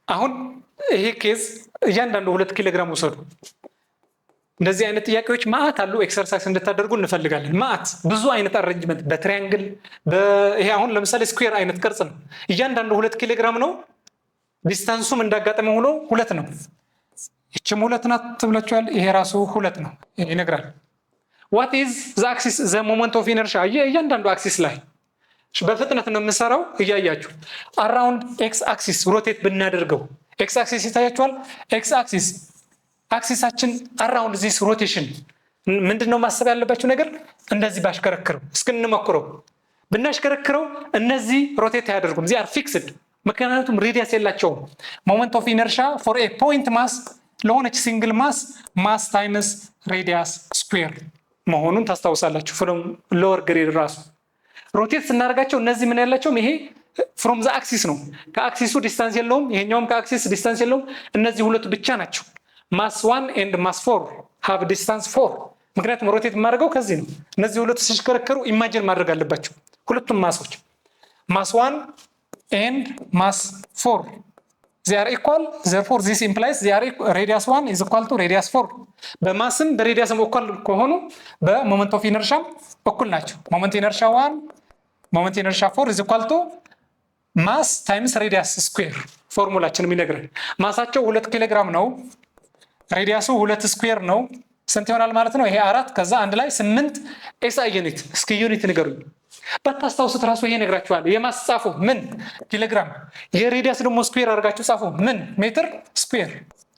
አሁን ይሄ ኬዝ እያንዳንዱ 2 ኪሎ ግራም ወሰዱ። እንደዚህ አይነት ጥያቄዎች ማአት አሉ። ኤክሰርሳይዝ እንድታደርጉ እንፈልጋለን። ማአት ብዙ አይነት አሬንጅመንት በትራያንግል ይሄ አሁን ለምሳሌ ስኩዌር አይነት ቅርጽ ነው። እያንዳንዱ 2 ኪሎ ግራም ነው። ዲስታንሱም እንዳጋጠመ ሆኖ 2 ነው። እቺም 2 ናት ተብላችኋል። ይሄ ራሱ 2 ነው ይነግራል። what is the axis the moment of inertia እያንዳንዱ አክሲስ ላይ በፍጥነት ነው የምሰራው። እያያችሁ around x axis ሮቴት ብናደርገው x axis ይታያችኋል። x axis አክሲሳችን around this rotation ምንድነው ማሰብ ያለባችሁ ነገር? እንደዚህ ባሽከረክረው እስክንሞክረው ብናሽከረክረው እነዚህ ሮቴት አያደርጉም። they are fixed ምክንያቱም ሬዲየስ የላቸውም። moment of inertia for a point mass ለሆነች ሲንግል ማስ ታይምስ ሬዲየስ ስኩዌር መሆኑን ታስታውሳላችሁ። ፍሮም ሎወር ግሬድ ራሱ ሮቴት ስናደርጋቸው እነዚህ ምን ያላቸውም ይሄ ፍሮም ዘ አክሲስ ነው። ከአክሲሱ ዲስታንስ የለውም። ይሄኛውም ከአክሲስ ዲስታንስ የለውም። እነዚህ ሁለቱ ብቻ ናቸው። ማስ 1 ኤንድ ማስ 4 ሃቭ ዲስታንስ 4 ምክንያቱም ሮቴት የማደርገው ከዚህ ነው። እነዚህ ሁለቱ ሲሽከረከሩ ኢማጂን ማድረግ አለባቸው። ሁለቱም ማሶች ማስ 1 ኤንድ ማስ 4 they are equal, therefore this implies they are radius 1 is equal to radius 4 በማስም በሬዲየስም እኩል ከሆኑ በሞመንት ኦፍ ኢነርሻም እኩል ናቸው። ሞመንት ኢነርሻ 1 ሞመንት ኢነርሻ 4 is equal to ማስ ታይምስ ሬዲየስ ስኩዌር ፎርሙላችንም ይነግራል። ማሳቸው 2 ኪሎ ግራም ነው። ሬዲየሱ 2 ስኩዌር ነው። ስንት ይሆናል ማለት ነው? ይሄ 4 ከዛ አንድ ላይ 8 ኤስአይ ዩኒት። እስኪ ዩኒት ንገሩኝ። በታስታውሱት ራሱ ይሄ ነግራችኋል። የማስ ጻፉ ምን ኪሎግራም፣ የሬዲየስ ደግሞ ስኩዌር አድርጋችሁ ጻፉ ምን ሜትር ስኩዌር።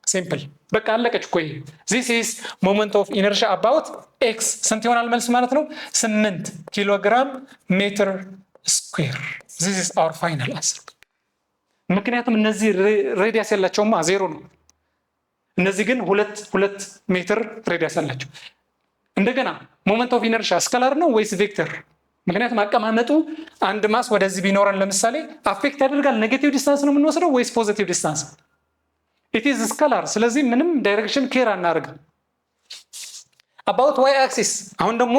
ሲምፕል በቃ አለቀች እኮ ይሄ። this is moment of inertia about x ስንት ይሆናል መልስ ማለት ነው? 8 ኪሎግራም ሜትር ስኩዌር። this is our final answer። ምክንያቱም እነዚህ ሬዲየስ ያላቸውማ 0 ነው። እነዚህ ግን 2 ሜትር ሬዲየስ አላቸው። እንደገና moment of inertia ስካላር ነው ወይስ ቬክተር? ምክንያቱም አቀማመጡ አንድ ማስ ወደዚህ ቢኖረን ለምሳሌ አፌክት ያደርጋል። ኔጌቲቭ ዲስታንስ ነው የምንወስደው ወይስ ፖዚቲቭ ዲስታንስ? it is scalar። ስለዚህ ምንም ዳይሬክሽን ኬር አናደርግም። about y axis አሁን ደግሞ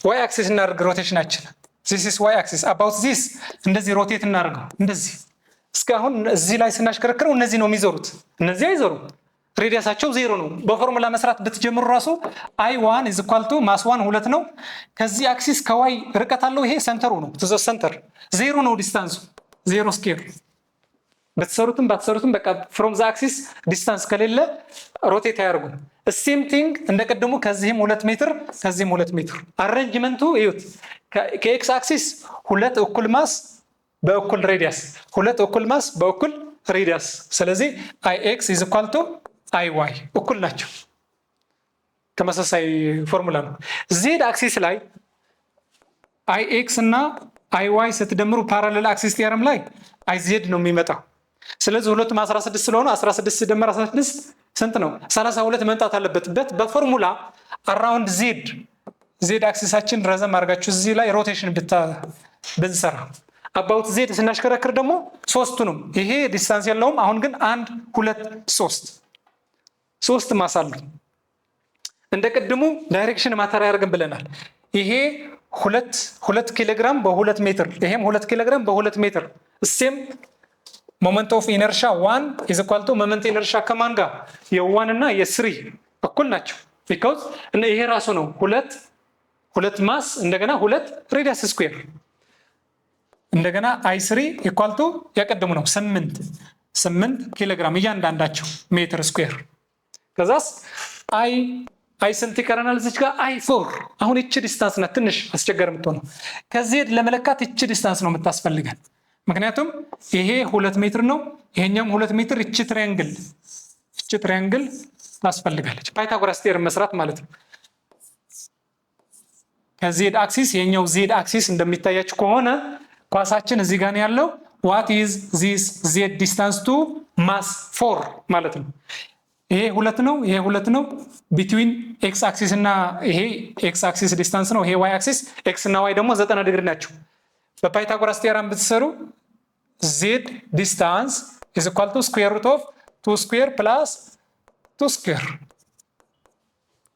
y axis እናደርግ ሮቴሽናችን። this is y axis about this እንደዚህ ሮቴት እናደርገው እንደዚህ። እስካሁን እዚህ ላይ ስናሽከረክረው እነዚህ ነው የሚዞሩት፣ እነዚህ አይዞሩም። ሬዲየሳቸው 0 ነው። በፎርሙላ መስራት ብትጀምሩ ራሱ i1 is equal to mass 1 2 ነው። ከዚህ አክሲስ ከዋይ ርቀት አለው። ይሄ ሴንተሩ ነው። to the center 0 ነው ዲስታንሱ 0 ስኩዌር። በተሰሩትም ባትሰሩትም በቃ from the axis ዲስታንስ ከሌለ ሮቴት አያደርጉም። same thing እንደቀደሙ ከዚህም 2 ሜትር ከዚህም 2 ሜትር። አሬንጅመንቱ እዩት። ከኤክስ አክሲስ 2 እኩል ማስ በእኩል ሬዲየስ፣ 2 እኩል ማስ በእኩል ሬዲየስ። ስለዚህ ix is equal to iy እኩል ናቸው። ተመሳሳይ ፎርሙላ ነው። ዜድ አክሲስ ላይ ix እና iy ስትደምሩ ፓራሌል አክሲስ ቲዮረም ላይ iz ነው የሚመጣው። ስለዚህ ሁለቱም 16 ስለሆኑ 16 ሲደመር 16 ስንት ነው? 32 መምጣት አለበት። በፎርሙላ አራውንድ ዜድ አክሲሳችን ረዘም አድርጋችሁ እዚህ ላይ ሮቴሽን ብንሰራ አባውት ዜድ ስናሽከረክር ደግሞ ሶስቱንም ይሄ ዲስታንስ የለውም። አሁን ግን 1 2 3 ማስ አሉ። እንደቀድሙ ዳይሬክሽን ማተር ያደርግን ብለናል። ይሄ 2 ኪሎ ግራም በ2 ሜትር፣ ይሄም 2 ኪሎ ግራም በ2 ሜትር። እሴም ሞመንት ኦፍ ኢነርሻ 1 is equal to ሞመንት ኢነርሻ ከማን ጋር? የ1 እና የ3 እኩል ናቸው። because ይሄ ራሱ ነው 2 ማስ እንደገና 2 ሬዲየስ ስኩዌር እንደገና i3 equal to ያቀደሙ ነው 8 ኪሎ ግራም እያንዳንዳቸው ሜትር ስኩዌር። ከዛስ አይ ስንት ይቀረናል? እዚች ጋር i4። አሁን እቺ ዲስታንስ ናት ትንሽ አስቸጋሪ የምትሆነው። ከዚህ ለመለካት እቺ ዲስታንስ ነው የምታስፈልገን። ምክንያቱም ይሄ 2 ሜትር ነው፣ ይሄኛም 2 ሜትር። እቺ ትሪያንግል ታስፈልጋለች። ፓይታጎራስ ቴዎረም መስራት ማለት ነው። ከዜድ አክሲስ የኛው ዜድ አክሲስ እንደሚታያችሁ ከሆነ ኳሳችን እዚህ ጋር ነው ያለው። what is this z distance to mass 4 ማለት ነው። ይሄ 2 ነው፣ ይሄ 2 ነው። between x axis እና ይሄ x axis ዲስታንስ ነው። ይሄ y axis x እና y ደግሞ 90 ዲግሪ ናቸው። በፓይታጎራስ ቴዎረም ብትሰሩ z distance is equal to square root of 2 square plus 2 square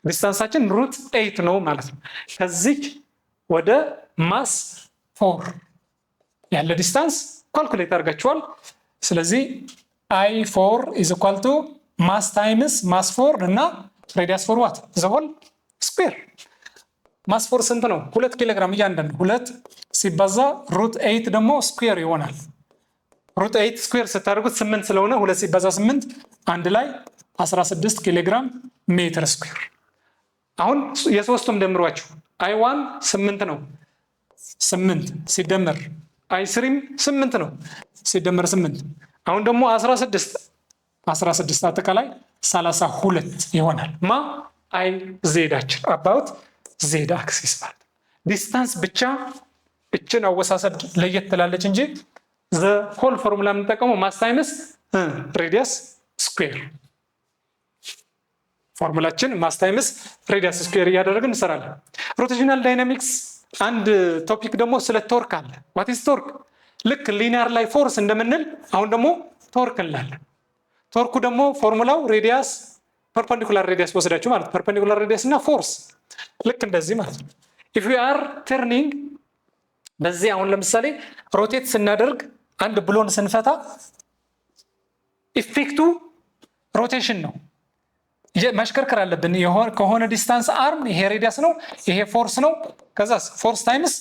ዲስታንሳችን ሩት 8 ነው ማለት ነው። ከዚህ ወደ ማስ 4 ያለ ዲስታንስ ካልኩሌት አድርጋችኋል። ስለዚህ I4 is equal to mass times mass 4 እና radius for what? the whole square. mass 4 ስንት ነው? 2 ኪሎ ግራም እያንዳንዱ 2 ሲባዛ √8 ደግሞ ስኩዌር ይሆናል። √8 ስኩዌር ስታደርጉት 8 ስለሆነ 2 ሲባዛ 8 አንድ ላይ 16 ኪሎ ግራም ሜትር ስኩዌር። አሁን የሶስቱም ደምሯቸው I1 8 ነው 8 ሲደመር I3 8 ነው ሲደመር 8 አሁን ደግሞ 16 አጠቃላይ 32 ይሆናል። አይ ዜዳችን አባውት ዜድ አክሲስ ማለት ዲስታንስ ብቻ እችን አወሳሰድ ለየት ትላለች እንጂ ዘ ሆል ፎርሙላ የምንጠቀመው ማስ ታይምስ ሬዲየስ ስኩዌር ፎርሙላችን ማስ ታይምስ ሬዲየስ ስኩዌር እያደረግን እንሰራለን። ሮቴሽናል ዳይናሚክስ አንድ ቶፒክ ደግሞ ስለ ቶርክ አለ። ዋት ኢዝ ቶርክ? ልክ ሊኒየር ላይ ፎርስ እንደምንል አሁን ደግሞ ቶርክ እንላለን። ቶርኩ ደግሞ ፎርሙላው ሬዲየስ ፐርፐንዲኩላር ሬዲየስ ወስዳችሁ ማለት ፐርፐንዲኩላር ሬዲየስ እና ፎርስ ልክ እንደዚህ ማለት ነው። ኢፍ ዊ አር ተርኒንግ በዚህ አሁን ለምሳሌ ሮቴት ስናደርግ አንድ ብሎን ስንፈታ ኢፌክቱ ሮቴሽን ነው። ማሽከርከር አለብን። ከሆነ ዲስታንስ አርም ይሄ ሬዲየስ ነው፣ ይሄ ፎርስ ነው። ከዛስ ፎርስ ታይምስ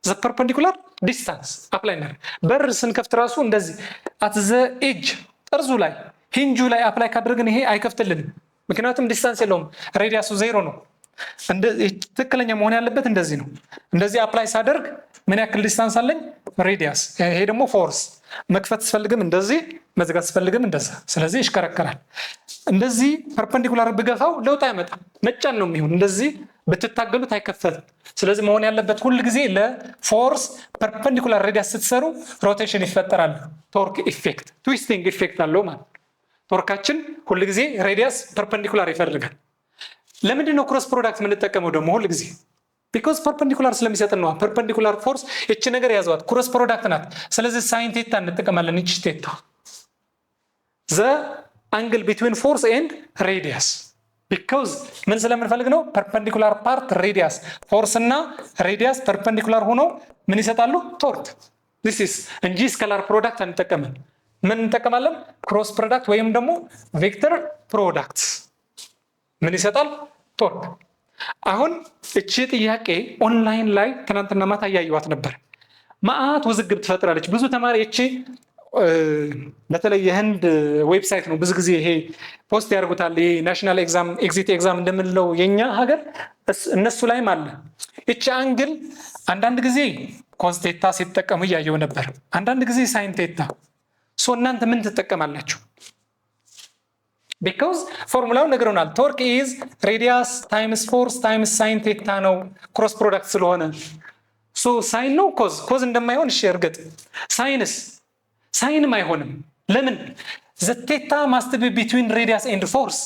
ዘ ፐርፐንዲኩላር ዲስታንስ አፕላይ እናደርግ። በር ስንከፍት ራሱ እንደዚህ አት ዘ ኤጅ ጠርዙ ላይ ሂንጁ ላይ አፕላይ ካደረግን ይሄ አይከፍትልንም፣ ምክንያቱም ዲስታንስ የለውም፣ ሬዲየሱ ዜሮ ነው። ትክክለኛ መሆን ያለበት እንደዚህ ነው። እንደዚህ አፕላይ ሳደርግ ምን ያክል ዲስታንስ አለኝ? ሬዲየስ። ይሄ ደግሞ ፎርስ። መክፈት ስፈልግም እንደዚህ፣ መዝጋት ስፈልግም እንደዛ። ስለዚህ ይሽከረከራል። እንደዚህ ፐርፐንዲኩላር ብገፋው ለውጥ አይመጣም፣ መጫን ነው የሚሆን። እንደዚህ ብትታገሉት አይከፈትም። ስለዚህ መሆን ያለበት ሁል ጊዜ ለፎርስ ፐርፐንዲኩላር ሬዲየስ ስትሰሩ ሮቴሽን ይፈጠራል። ቶርክ ኢፌክት፣ ትዊስቲንግ ኢፌክት አለው ማለት። ቶርካችን ሁል ጊዜ ሬዲየስ ፐርፐንዲኩላር ይፈልጋል። ለምንድን ነው ክሮስ ፕሮዳክት የምንጠቀመው ደግሞ ሁል ጊዜ? ቢኮዝ ፐርፐንዲኩላር ስለሚሰጥ ነው። ፐርፐንዲኩላር ፎርስ እቺ ነገር ያዘዋት ክሮስ ፕሮዳክት ናት። ስለዚህ ሳይን ቴታ እንጠቀማለን። እቺ ቴታ ዘ አንግል ቢትዊን ፎርስ ኤንድ ሬዲየስ ቢኮዝ ምን ስለምንፈልግ ነው? ፐርፐንዲኩላር ፓርት ሬዲየስ፣ ፎርስ እና ሬዲየስ ፐርፐንዲኩላር ሆኖ ምን ይሰጣሉ? ቶርክ። ዲስ ኢዝ እንጂ ስካላር ፕሮዳክት አንጠቀምም። ምን እንጠቀማለን? ክሮስ ፕሮዳክት ወይም ደግሞ ቬክተር ፕሮዳክት ምን ይሰጣል? ቶርክ። አሁን እቺ ጥያቄ ኦንላይን ላይ ትናንትና ማታ እያየኋት ነበር። ማአት ውዝግብ ትፈጥራለች። ብዙ ተማሪ እቺ በተለይ የህንድ ዌብሳይት ነው ብዙ ጊዜ ይሄ ፖስት ያደርጉታል። ይሄ ናሽናል ኤግዛም ኤግዚት ኤግዛም እንደምንለው የኛ ሀገር እነሱ ላይም አለ። እቺ አንግል አንዳንድ ጊዜ ኮዝ ቴታ ሲጠቀሙ እያየው ነበር፣ አንዳንድ ጊዜ ሳይን ቴታ። ሶ እናንተ ምን ትጠቀማላችሁ? ቢኮዝ ፎርሙላው ነግረውናል። ቶርክ ኢዝ ሬዲየስ ታይምስ ፎርስ ታይምስ ሳይን ቴታ ነው፣ ክሮስ ፕሮዳክት ስለሆነ። ሶ ሳይን ነው ኮዝ እንደማይሆን እሺ፣ እርግጥ ሳይንም አይሆንም። ለምን? ዘ ቴታ ማስት ቢ ቢትዊን ሬዲየስ ኤንድ ፎርስ።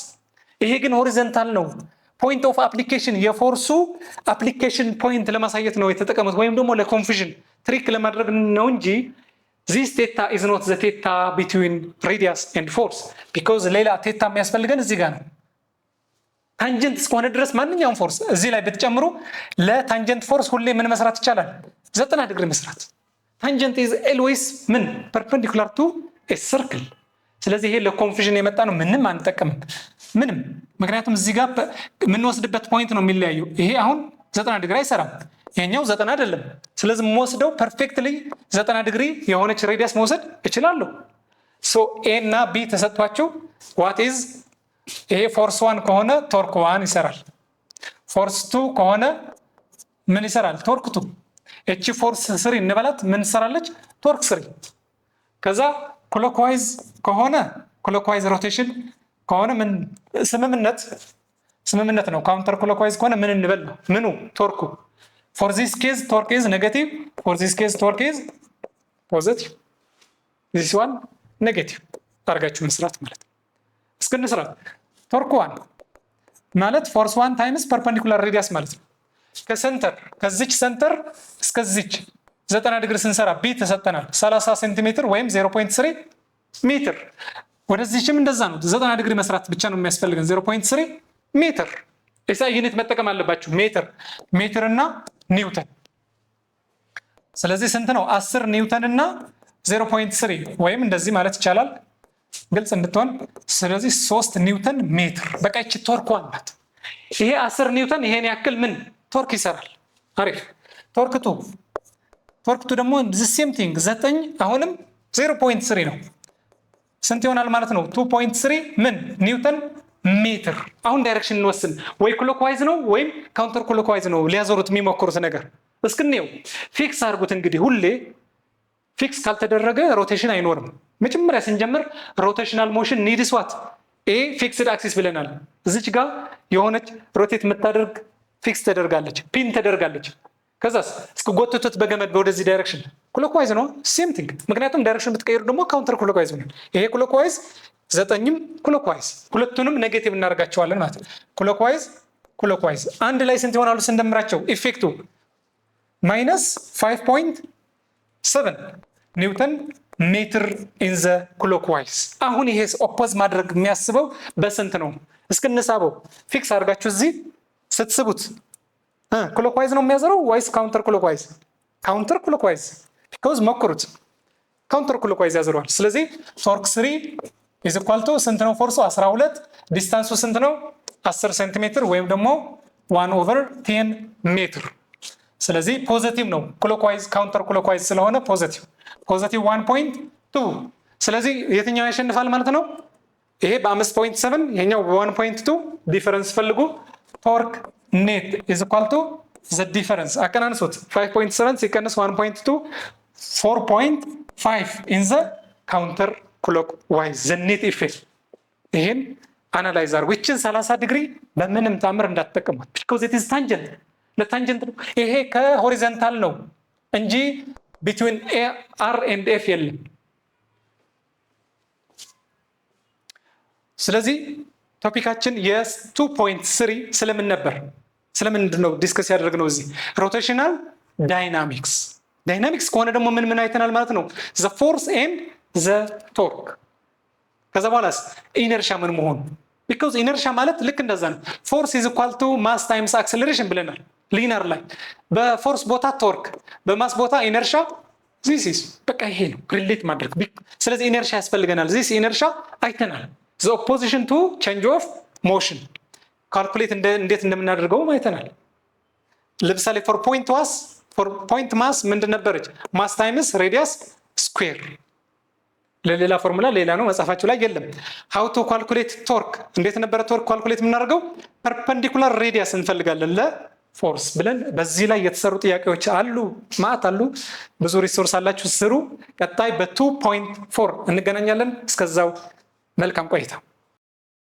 ይሄ ግን ሆሪዘንታል ነው። ፖይንት ኦፍ አፕሊኬሽን የፎርሱ አፕሊኬሽን ፖይንት ለማሳየት ነው የተጠቀሙት፣ ወይም ደግሞ ለኮንፊዥን ትሪክ ለማድረግ ነው እንጂ ዚስ ቴታ ኢዝ ኖት ዘ ቴታ ቢትዊን ሬዲየስ ኤንድ ፎርስ ቢኮዝ ሌላ ቴታ የሚያስፈልገን እዚህ ጋር ነው። ታንጀንት እስከሆነ ድረስ ማንኛውም ፎርስ እዚህ ላይ ብትጨምሩ ለታንጀንት ፎርስ ሁሌ ምን መስራት ይቻላል? 90 ዲግሪ መስራት። ታንጀንት ኢዝ ኤልዌይስ ምን ፐርፔንዲኩላር ቱ ኤ ሰርክል። ስለዚህ ይሄ ለኮንፊዥን የመጣ ነው። ምንም አንጠቀምም፣ ምንም። ምክንያቱም እዚህ ጋር የምንወስድበት ፖይንት ነው የሚለያየው። ይሄ አሁን 90 ዲግሪ አይሰራም፣ ይሄኛው 90 አይደለም። ስለዚህ የምወስደው ፐርፌክትሊ 90 ዲግሪ የሆነች ሬዲየስ መውሰድ እችላለሁ። ሶ ኤ እና ቢ ተሰጥቷቸው ዋት ኢዝ ይሄ ፎርስ 1 ከሆነ ቶርክ 1 ይሰራል። ፎርስ 2 ከሆነ ምን ይሰራል? ቶርክ 2። እቺ ፎርስ 3 እንበላት ምን ትሰራለች? ቶርክ 3። ከዛ ክሎክዋይዝ ከሆነ ክሎክዋይዝ ሮቴሽን ከሆነ ምን ስምምነት ነው። ካውንተር ክሎክዋይዝ ከሆነ ምን እንበል ነው? ምኑ ቶርኩ። ፎር ዚስ ኬዝ ቶርክ ኢዝ ኔጌቲቭ፣ ፎር ዚስ ኬዝ ቶርክ ኢዝ ፖዚቲቭ፣ ዚስ ዋን ኔጌቲቭ አድርጋችሁ መስራት ማለት ነው። እስኪ እንስራ። ቶርክ 1 ማለት ፎርስ 1 ታይምስ ፐርፔንዲኩላር ሬዲየስ ማለት ነው። ከሴንተር ከዚች ሴንተር እስከዚች 90 ዲግሪ ስንሰራ ቢ ተሰጠናል 30 ሴንቲሜትር ወይም 0.3 ሜትር። ወደዚህም እንደዛ ነው። 90 ዲግሪ መስራት ብቻ ነው የሚያስፈልገን 0.3 ሜትር። ኤስአይ ዩኒት መጠቀም አለባችሁ። ሜትር እና ኒውተን። ስለዚህ ስንት ነው? 10 ኒውተን እና 0.3 ወይም እንደዚህ ማለት ይቻላል ግልጽ እንድትሆን ስለዚህ 3 ኒውተን ሜትር በቃ እቺ ቶርክ ናት። ይሄ 10 ኒውተን ይሄን ያክል ምን ቶርክ ይሰራል። አሪፍ ቶርክ ቱ ደግሞ the same thing 9 አሁንም 0.3 ነው። ስንት ይሆናል ማለት ነው? 2.3 ምን ኒውተን ሜትር። አሁን ዳይሬክሽን እንወስን፣ ወይ ክሎክዋይዝ ነው ወይም ካውንተር ክሎክዋይዝ ነው ሊያዞሩት የሚሞክሩት ነገር። እስክንየው ፊክስ አድርጉት። እንግዲህ ሁሌ ፊክስ ካልተደረገ ሮቴሽን አይኖርም። መጀመሪያ ስንጀምር ሮቴሽናል ሞሽን ኒድስ ዋት ኤ ፊክስድ አክሲስ ብለናል። እዚች ጋር የሆነች ሮቴት የምታደርግ ፊክስ ተደርጋለች፣ ፒን ተደርጋለች። ከዛስ እስከጎትቱት በገመድ ወደዚህ ዳይሬክሽን ክሎክዋይዝ ነው ሴም ቲንግ። ምክንያቱም ዳይሬክሽን ብትቀይሩ ደግሞ ካውንተር ክሎክዋይዝ ነው። ይሄ ክሎክዋይዝ 9ም ክሎክዋይዝ፣ ሁለቱንም ኔጌቲቭ እናደርጋቸዋለን ማለት ነው። ክሎክዋይዝ አንድ ላይ ስንት ይሆናሉ ስንደምራቸው? ኢፌክቱ -5.7 ኒውተን ሜትር ኢን ዘ ክሎክዋይዝ። አሁን ይሄ ኦፖዝ ማድረግ የሚያስበው በስንት ነው? እስክንሳበው ፊክስ አድርጋችሁ እዚህ ስትስቡት ክሎክዋይዝ ነው የሚያዘረው ወይስ ካውንተር ክሎክዋይዝ? ካውንተር ክሎክዋይዝ ቢኮዝ ሞክሩት፣ ካውንተር ክሎክዋይዝ ያዘረዋል። ስለዚህ ቶርክ 3 ኢዝ ኢኳል ቱ ስንት ነው? ፎርሱ 12፣ ዲስታንሱ ስንት ነው? 10 ሴንቲሜትር ወይም ደግሞ 1/10 ሜትር። ስለዚህ ፖዚቲቭ ነው ክሎክዋይዝ፣ ካውንተር ክሎክዋይዝ ስለሆነ ፖዚቲቭ 1.2። ስለዚህ የትኛው ያሸንፋል ማለት ነው? ይሄ በ5.7 ይሄኛው በ1.2 ዲፈረንስ ፈልጉ። ቶርክ ኔት ኢዝ ኢኳል ቱ ዘ ዲፈረንስ አቀናንሱት። 5.7 ሲቀንስ 1.2 4.5 ኢን ዘ ካውንተር ክሎክዋይዝ ዘ ኔት ኢፌክት። ይሄን አናላይዝ አድርጉ። ይችን 30 ዲግሪ በምንም ታምር እንዳትጠቀሙት ቢኮዝ ኢት ኢዝ ታንጀንት፣ ለታንጀንት ነው። ይሄ ከሆሪዘንታል ነው እንጂ ቢትዊን አር ኤንድ ኤፍ የለም። ስለዚህ ቶፒካችን የ2.3 ስለምን ነበር? ስለምንድን ነው ዲስከስ ያደረግነው? እዚህ ሮቴሽናል ዳይናሚክስ። ዳይናሚክስ ከሆነ ደግሞ ምን አይተናል ማለት ነው? ዘ ፎርስ ኤንድ ዘ ቶርክ። ከዛ በኋላስ ኢነርሻ ምን መሆኑ? ቢኮዝ ኢነርሻ ማለት ልክ እንደዛ ነው። ፎርስ ኢዝ ኢኳል ቱ ማስ ታይምስ አክሰለሬሽን ብለናል ሊነር ላይ። በፎርስ ቦታ ቶርክ፣ በማስ ቦታ ኢነርሻ። ዚስ በቃ ይሄ ነው ሪሌት ማድረግ። ስለዚህ ኢነርሻ ያስፈልገናል። ዚስ ኢነርሻ አይተናል። ዘ ኦፖዚሽን ቱ ቼንጅ ኦፍ ሞሽን ካልኩሌት እንዴት እንደምናደርገው አይተናል። ለምሳሌ ፎር ፖይንት ማስ ምንድን ነበረች? ማስ ታይምስ ሬዲያስ ስኩዌር። ለሌላ ፎርሙላ ሌላ ነው፣ መጽሐፋችሁ ላይ የለም። ሃው ቱ ካልኩሌት ቶርክ፣ እንዴት ነበረ ቶርክ ካልኩሌት የምናደርገው? ፐርፐንዲኩላር ሬዲያስ እንፈልጋለን ለፎርስ ብለን። በዚህ ላይ የተሰሩ ጥያቄዎች አሉ፣ ማት አሉ። ብዙ ሪሶርስ አላችሁ፣ ስሩ። ቀጣይ በ2.4 እንገናኛለን። እስከዛው መልካም ቆይታ።